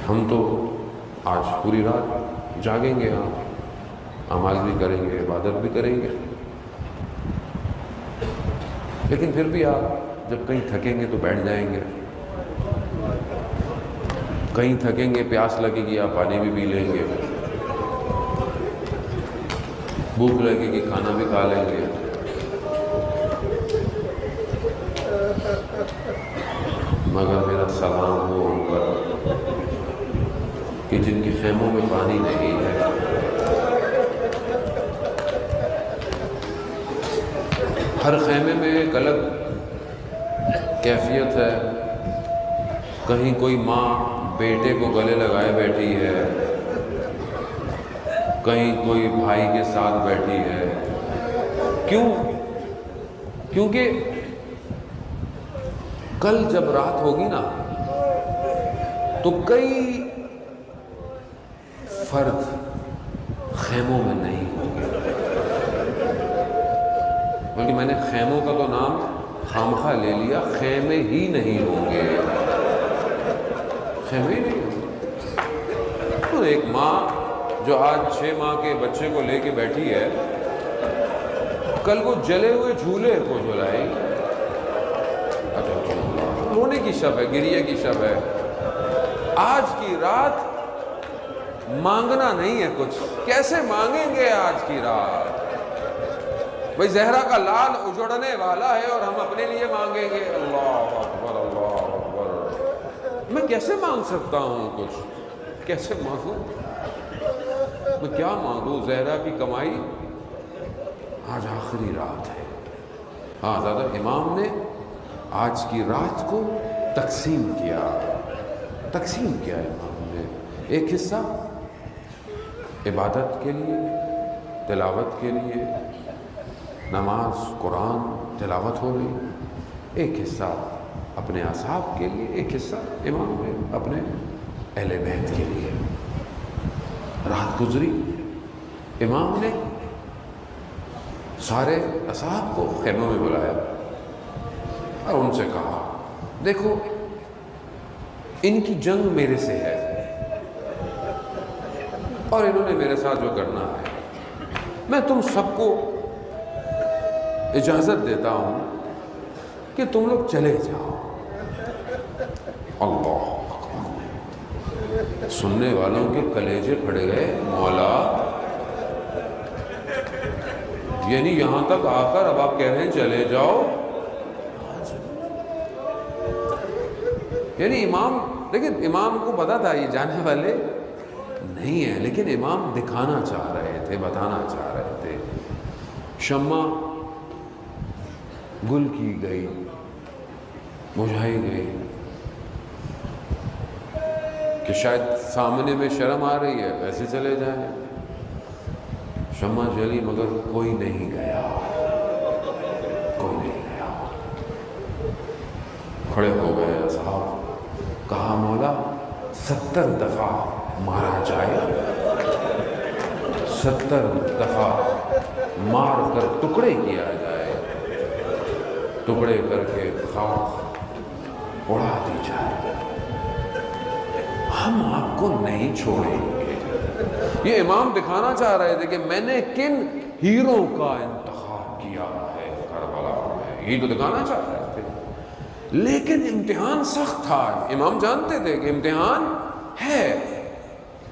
ہم تو آج پوری رات جاگیں گے، اعمال بھی کریں گے، عبادت بھی کریں گے، لیکن پھر بھی آپ جب کہیں تھکیں گے تو بیٹھ جائیں گے، کہیں تھکیں گے، پیاس لگے گی، آپ پانی بھی پی لیں گے، بھوک لگے گی، کھانا بھی کھا لیں گے، مگر میرا سلام ہو ان پر کہ جن کے خیموں میں پانی نہیں ہے، ہر خیمے میں ایک الگ کیفیت ہے، کہیں کوئی ماں بیٹے کو گلے لگائے بیٹھی ہے، کہیں کوئی بھائی کے ساتھ بیٹھی ہے، کیوں؟ کیونکہ کل جب رات ہوگی نا تو کئی فرد خیموں میں نہیں ہوں گے، بلکہ میں نے خیموں کا تو نام خامخواہ لے لیا، خیمے ہی نہیں ہوں گے، خیمے ہی نہیں ہوں گے۔ تو ایک ماں جو آج 6 ماہ کے بچے کو لے کے بیٹھی ہے، کل وہ جلے ہوئے جھولے کو جلائے، رونے کی شب ہے، گریے کی شب ہے، آج کی رات مانگنا نہیں ہے کچھ، کیسے مانگیں گے آج کی رات؟ بھئی زہرا کا لال اجڑنے والا ہے اور ہم اپنے لیے مانگیں گے، اللہ اکبر اللہ اکبر، میں کیسے مانگ سکتا ہوں کچھ؟ کیسے مانگوں؟ میں کیا مانگوں؟ زہرا کی کمائی آج آخری رات ہے۔ ہاں زیادہ امام نے آج کی رات کو تقسیم کیا امام نے، ایک حصہ عبادت کے لیے، تلاوت کے لیے، نماز قرآن تلاوت ہو گئی، ایک حصہ اپنے اصحاب کے لیے، ایک حصہ امام نے اپنے اہل بیت کے لیے۔ رات گزری، امام نے سارے اصحاب کو خیموں میں بلایا اور ان سے کہا دیکھو ان کی جنگ میرے سے ہے اور انہوں نے میرے ساتھ جو کرنا ہے، میں تم سب کو اجازت دیتا ہوں کہ تم لوگ چلے جاؤ۔ اللہ اکبر، سننے والوں کے کلیجے پھٹ گئے، مولا یعنی یہاں تک آ کر اب آپ کہہ رہے ہیں چلے جاؤ؟ یعنی امام، لیکن امام کو پتا تھا یہ جانے والے نہیں ہیں، لیکن امام دکھانا چاہ رہے تھے، بتانا چاہ رہے تھے۔ شمع گل کی گئی، بجھائی گئی کہ شاید سامنے میں شرم آ رہی ہے، ویسے چلے جائیں۔ شمع جلی مگر کوئی نہیں گیا، کوئی نہیں گیا۔ کھڑے ہو گئے اصحاب، کہا مولا 70 دفعہ مارا جائے، 70 دفعہ مار کر ٹکڑے کیا جائے، ٹکڑے کر کے خاک اڑا دی جائے، ہم آپ کو نہیں چھوڑیں گے۔ یہ امام دکھانا چاہ رہے تھے کہ میں نے کن ہیرو کا انتخاب کیا ہے کربلا میں، یہ تو دکھانا چاہ رہے تھے، لیکن امتحان سخت تھا۔ امام جانتے تھے کہ امتحان ہے،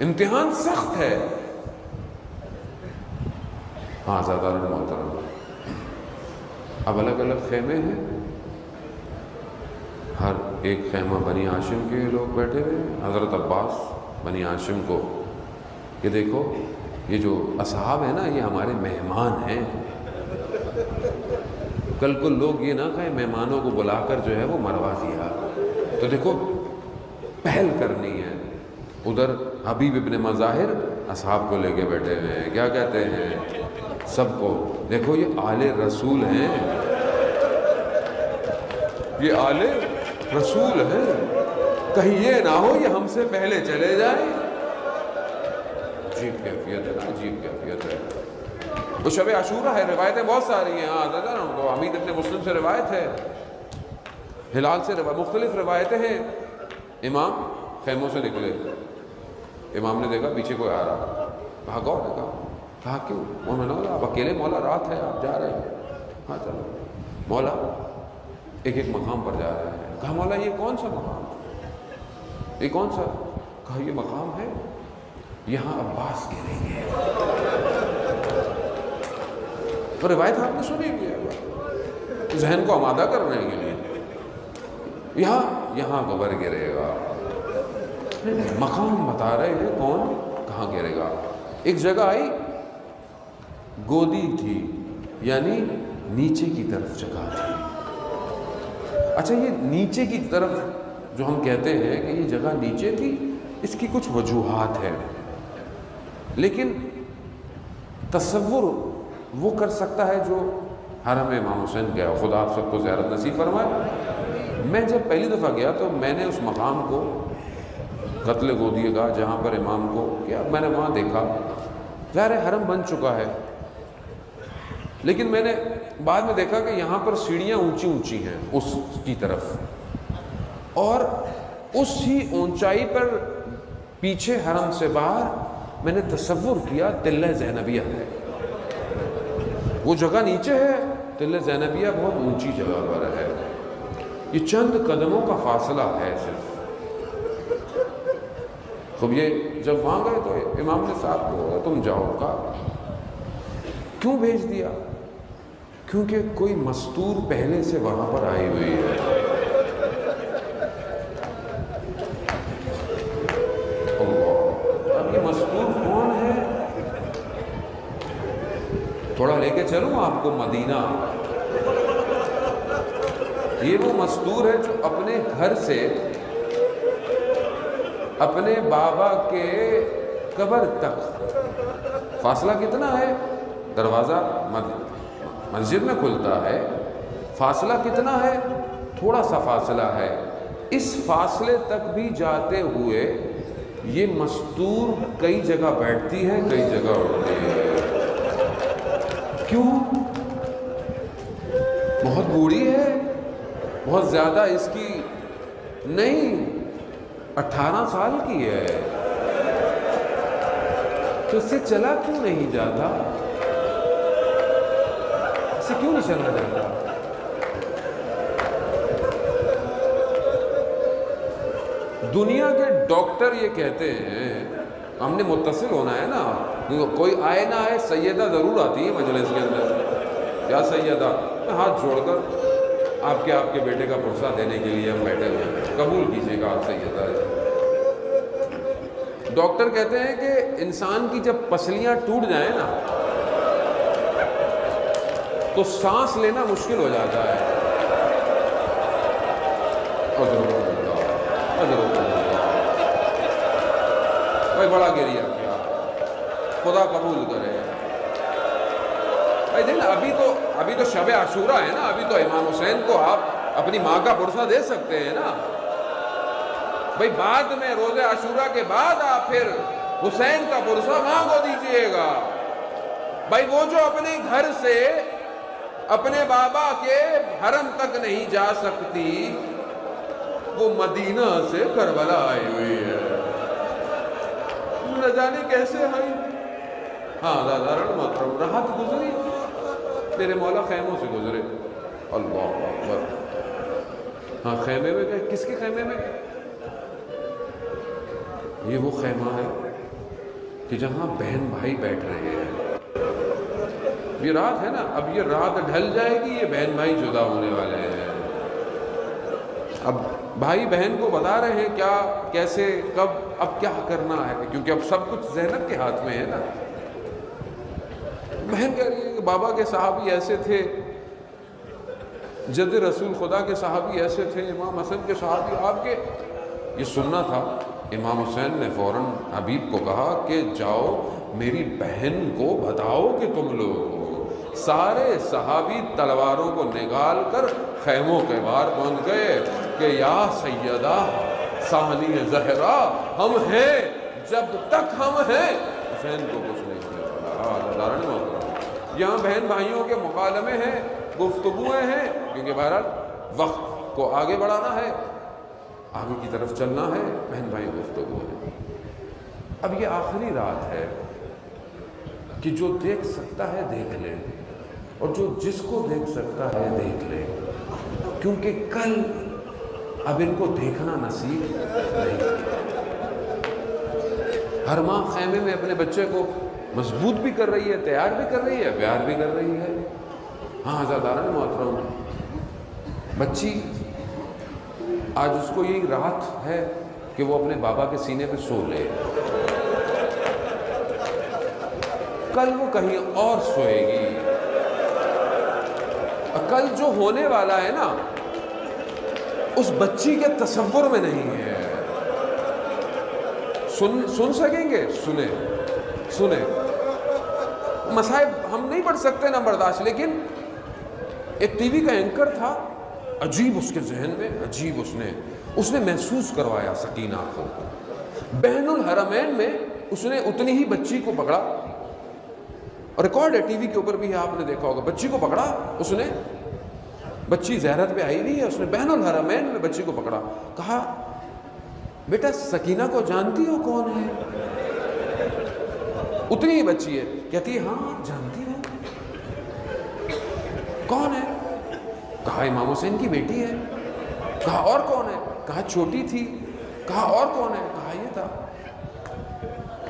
امتحان سخت ہے۔ ہاں زیادہ محترم، اب الگ الگ خیمے ہیں، ہر ایک خیمہ بنی ہاشم کے لوگ بیٹھے ہوئے ہیں۔ حضرت عباس بنی ہاشم کو کہ دیکھو یہ جو اصحاب ہیں نا یہ ہمارے مہمان ہیں، کل کو لوگ یہ نہ کہیں مہمانوں کو بلا کر جو ہے وہ مروا دیا، تو دیکھو پہل کرنی ہے۔ ادھر حبیب ابن مظاہر اصحاب کو لے کے بیٹھے ہوئے ہیں، کیا کہتے ہیں سب کو، دیکھو یہ آل رسول ہیں، یہ آل رسول ہیں، کہیں یہ نہ ہو یہ ہم سے پہلے چلے جائیں۔ عجیب کیفیت ہے نا، عجیب کیفیت ہے۔ وہ شب عاشورہ ہے، روایتیں بہت ساری ہیں، حمید ابن مسلم سے روایت ہے، ہلال سے روایت، مختلف روایتیں ہیں۔ امام خیموں سے نکلے، امام نے دیکھا پیچھے کوئی آ رہا، کہا کون ہے؟ کہا کیوں؟ انہوں نے کہا آپ اکیلے؟ مولا رات ہے آپ جا رہے ہیں؟ ہاں چلو۔ مولا ایک ایک مقام پر جا رہے ہیں۔ کہا مولا یہ کون سا مقام؟ یہ کون سا؟ کہا یہ مقام ہے یہاں عباس گریں گے۔ تو روایت آپ نے سنی ہے، ذہن کو آمادہ کرنے کے لیے، یہاں قبر گرے گا۔ مقام بتا رہے ہیں کون کہاں گرے گا۔ ایک جگہ آئی گودی تھی، یعنی نیچے کی طرف جگہ تھی۔ اچھا یہ نیچے کی طرف جو ہم کہتے ہیں کہ یہ جگہ نیچے تھی، اس کی کچھ وجوہات ہیں، لیکن تصور وہ کر سکتا ہے جو حرم امام حسین گیا۔ خدا آپ سب کو زیارت نصیب فرمائے۔ میں جب پہلی دفعہ گیا تو میں نے اس مقام کو قتل گودی گاہ جہاں پر امام کو کیا، میں نے وہاں دیکھا، ظاہر حرم بن چکا ہے، لیکن میں نے بعد میں دیکھا کہ یہاں پر سیڑھیاں اونچی اونچی ہیں اس کی طرف، اور اس ہی اونچائی پر پیچھے حرم سے باہر میں نے تصور کیا تلہ زینبیہ ہے۔ وہ جگہ نیچے ہے، تلہ زینبیہ بہت اونچی جگہ پر ہے، یہ چند قدموں کا فاصلہ ہے صرف۔ خب یہ جب وہاں گئے تو امام نے صاحب کو تم جاؤ کا کیوں بھیج دیا؟ کیونکہ کوئی مستور پہلے سے وہاں پر آئی ہوئی ہے۔ اب یہ مستور کون ہے؟ تھوڑا لے کے چلوں آپ کو مدینہ۔ یہ وہ مستور ہے جو اپنے گھر سے اپنے بابا کے قبر تک فاصلہ کتنا ہے؟ دروازہ مسجد میں کھلتا ہے، فاصلہ کتنا ہے؟ تھوڑا سا فاصلہ ہے۔ اس فاصلے تک بھی جاتے ہوئے یہ مستور کئی جگہ بیٹھتی ہے، کئی جگہ اٹھتی ہے۔ کیوں؟ بہت بوڑھی ہے، بہت زیادہ اس کی نہیں، 18 سال کی ہے، تو اس سے چلا کیوں نہیں جاتا؟ اس سے کیوں نہیں چلا جاتا؟ دنیا کے ڈاکٹر یہ کہتے ہیں، ہم نے متصل ہونا ہے نا، کوئی آئے نہ آئے سیدہ ضرور آتی ہے مجلس کے اندر، یا سیدہ ہاتھ جوڑ کر آپ کے بیٹے کا پرسہ دینے کے لیے ہم بیٹھے ہوئے ہیں، قبول کیجیے گا آپ سیدہ۔ ڈاکٹر کہتے ہیں کہ انسان کی جب پسلیاں ٹوٹ جائیں نا تو سانس لینا مشکل ہو جاتا ہے۔ بھائی بڑا گریہ کیا، خدا قبول کرے۔ بھائی دیکھنا ابھی تو شب عاشورہ ہے نا، ابھی تو امام حسین کو آپ اپنی ماں کا پرسہ دے سکتے ہیں نا۔ بھائی بعد میں روزہ عاشورہ کے بعد آپ پھر حسین کا پرسہ ماں کو دیجئے گا۔ بھائی وہ جو اپنے گھر سے اپنے بابا کے حرم تک نہیں جا سکتی، وہ مدینہ سے کربلا آئی ہوئی ہے، نہ جانے کیسے آئی۔ ہاں دادارن محترم، راحت گزری، میرے مولا خیموں سے گزرے۔ اللہ اکبر۔ ہاں خیمے میں گئے، کس کے خیمے میں؟ یہ وہ خیمہ ہے کہ جہاں بہن بھائی بیٹھ رہے ہیں۔ یہ رات ہے نا، اب یہ رات ڈھل جائے گی، یہ بہن بھائی جدا ہونے والے ہیں۔ اب بھائی بہن کو بتا رہے ہیں کیا، کیسے، کب، اب کیا کرنا ہے، کیونکہ اب سب کچھ زینب کے ہاتھ میں ہے نا۔ بہن کہہ رہی ہے کہ بابا کے صحابی ایسے تھے، جد رسول خدا کے صحابی ایسے تھے، امام حسن کے صحابی آپ کے، یہ سننا تھا۔ امام حسین نے فوراً حبیب کو کہا کہ جاؤ میری بہن کو بتاؤ کہ تم لوگ۔ سارے صحابی تلواروں کو نکال کر خیموں کے باہر پہنچ گئے کہ یا سیدہ ثانی زہرا، ہم ہیں، جب تک ہم ہیں حسین کو کچھ نہیں کیا۔ یہاں بہن بھائیوں کے مکالمے ہیں، گفتگویں ہیں، کیونکہ بہرحال وقت کو آگے بڑھانا ہے۔ آگے کی طرف چلنا ہے. بہن بھائی گفتگو ہے. اب یہ آخری رات ہے کہ جو دیکھ سکتا ہے دیکھ لے، اور جو جس کو دیکھ سکتا ہے دیکھ لے، کیونکہ کل اب ان کو دیکھنا نصیب نہیں. ہر ماں خیمے میں اپنے بچے کو مضبوط بھی کر رہی ہے، تیار بھی کر رہی ہے، پیار بھی کر رہی ہے. ہاں عزاداران محترم، بچی آج اس کو یہی رات ہے کہ وہ اپنے بابا کے سینے پہ سو لے. کل وہ کہیں اور سوئے گی. کل جو ہونے والا ہے نا، اس بچی کے تصور میں نہیں ہے. سن سکیں گے؟ سنیں. مصائب ہم نہیں پڑھ سکتے نہ برداشت، لیکن ایک ٹی وی کا اینکر تھا، عجیب اس کے ذہن میں، عجیب اس نے محسوس کروایا سکینہ کو. بین الحرمین میں اس نے اتنی ہی بچی کو پکڑا، اور ریکارڈ ہے ٹی وی کے اوپر بھی ہے، آپ نے دیکھا ہوگا. بچی کو پکڑا اس نے، بچی زیارت پہ آئی ہوئی ہے، اس نے بین الحرمین میں بچی کو پکڑا، کہا بیٹا سکینہ کو جانتی ہو کون ہے؟ اتنی ہی بچی ہے، کہتی ہے ہاں جانتی ہوں. کون ہے؟ کہا امام حسین کی بیٹی ہے. کہا اور کون ہے؟ کہا چھوٹی تھی. کہا اور کون ہے؟ کہا یہ تھا.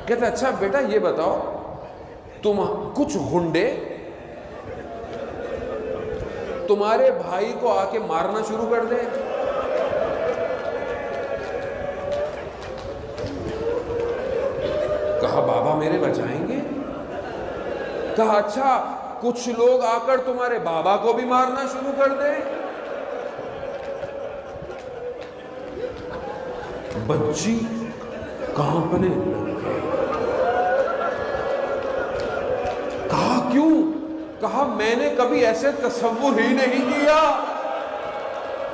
کہتا اچھا بیٹا یہ بتاؤ، تم کچھ گنڈے تمہارے بھائی کو آ کے مارنا شروع کر دے. کہا بابا میرے بچائیں گے؟ کہا اچھا کچھ لوگ آ کر تمہارے بابا کو بھی مارنا شروع کر دے. بچی کانپنے لگ گئی. کہا کیوں؟ کہا میں نے کبھی ایسے تصور ہی نہیں کیا.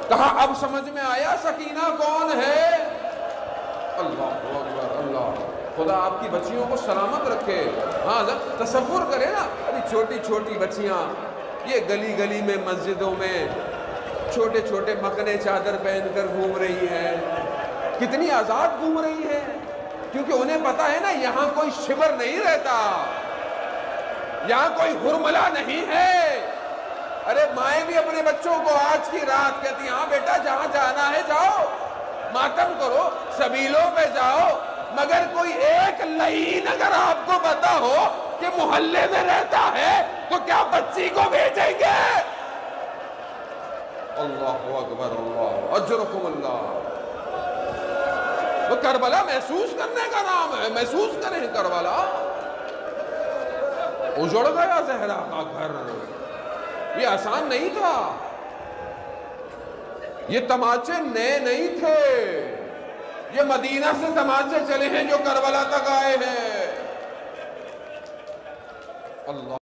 کہا اب سمجھ میں آیا سکینہ کون ہے. اللہ اکبر. اللہ خدا آپ کی بچیوں کو سلامت رکھے. ہاں تصور کرے نا، ابھی چھوٹی چھوٹی بچیاں یہ گلی گلی میں مسجدوں میں چھوٹے چھوٹے مکنے چادر پہن کر گھوم رہی ہیں، کتنی آزاد گھوم رہی ہیں، کیونکہ انہیں پتا ہے نا یہاں کوئی شبر نہیں رہتا، یہاں کوئی حرملہ نہیں ہے. ارے مائیں بھی اپنے بچوں کو آج کی رات کہتی ہیں ہاں بیٹا جہاں جانا ہے جاؤ، ماتم کرو، سبیلوں پہ جاؤ، مگر کوئی ایک لعین اگر آپ کو پتا ہو کہ محلے میں رہتا ہے تو کیا بچی کو بھیجیں گے؟ اللہ اکبر. اللہ اجرکم اللہ. وہ کربلا محسوس کرنے کا نام ہے. محسوس کریں کربلا. اجڑ گیا زہرا کا گھر. یہ آسان نہیں تھا، یہ تماچے نئے نہیں تھے، یہ مدینہ سے تماچے چلے ہیں جو کربلا تک آئے ہیں. اللہ